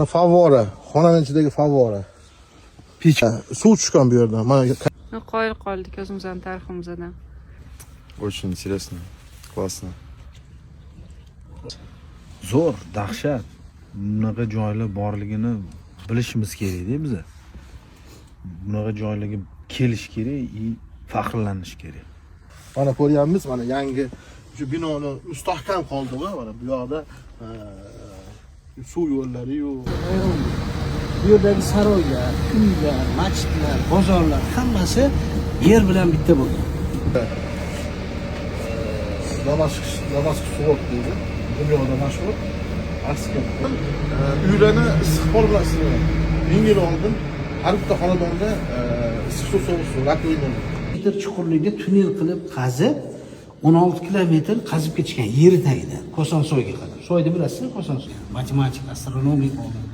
Favora, xonaning ichidagi favora. Pech. Suv tushgan bu yerdan. Mana qoyil qoldik o'zimizning tariximizdan. Очень интересно, классно. Zo'r, dahshat. Bunaqa joylar borligini bilishimiz kerak-da biz. Bunaqa joylarga kelish kerak, faxrlanish kerak. mana ko'ryapmiz, mana yangi shu binoni mustahkam qoldi-ku, mana bu yoqda suv yo'llari yo'q. Bu yerdagi saroylar, uylar, masjidlar, bozorlar hammasi yer bilan bitta bo'lgan. Damaskus suv deydi. Dunyoda mashhur. Askar. Uylarni issiq pol bilan isitilgan. 1000 yil oldin har bitta xonadonda issiq suv, sovuq suv, rakovina. Metr chuqurlikda tunnel qilib qazib 16 kilometr qazib ketishgan yeri tagidan Kosonsoyga qadar. Soyni bilasizmi, Kosonsoy? Matematik, astronomik olim.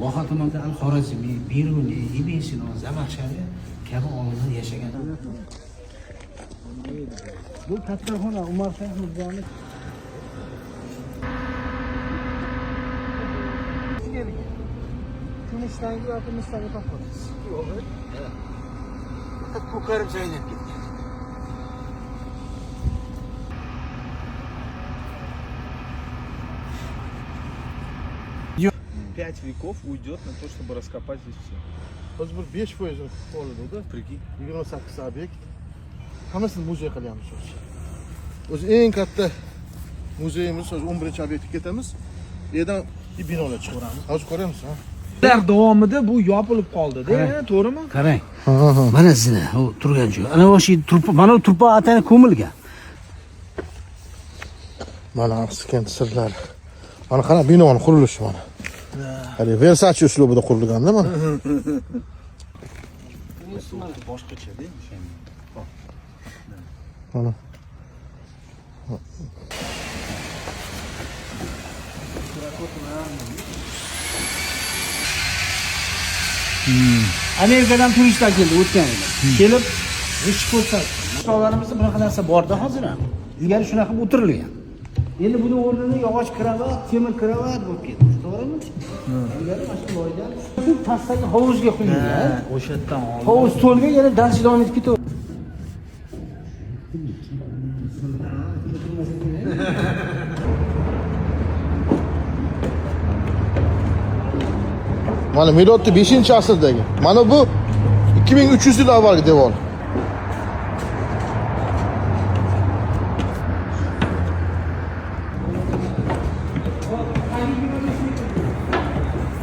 Voha tumanida Al-Xorazmiy, Biruniy, Ibn Sino, Zamaxshari kabi olimlar yashagan. Bu katta xona Umar Shayx Mirzoni. Kunishdangi yoki misdagi topamiz. Ko'karim chaynab ketgan. 5 веков уйдет на то, чтобы раскопать здесь все. Biz bir 5 foiz qoldi-da, priki. 28 obyekt. Hammasini muzey qilyapmiz o'zi. O'zi eng katta muzeyimiz o'zi 11-obyektga ketamiz. Bu yerdan binolar chiqaramiz. Hozir ko'ramiz, ha? Yillar davomida bu yopilib qoldi-da, to'g'rimi? Qarang. Mana zina, u turgan joy. Ana o'sha turpa, mana u turpa atani ko'milgan. Mana Askent sirlari. Mana qara binoning qurilishi mana. Hali Versace uslubida qurilganda mana. Boshqacha-da o'sha. Mana. Amerikadan turistlar keldi o'tgan yili. Kelib ish ko'rsatdi. Qishloqlarimizda bunaqa narsa bor-da hozir ham. Ilgari shunaqa qilib o'tirilgan. Endi buni o'rnini yog'och kravat, temir kravat bo'lib ketdi. To'g'rimi? Ilgari mana shu boydan bu pastdagi hovuzga quyilgan. O'sha yerdan oldi. Hovuz to'lga yana dalchi davom etib ketdi. Mana milodni 5-asrdagi. Mana bu 2300 yil avvalgi devor.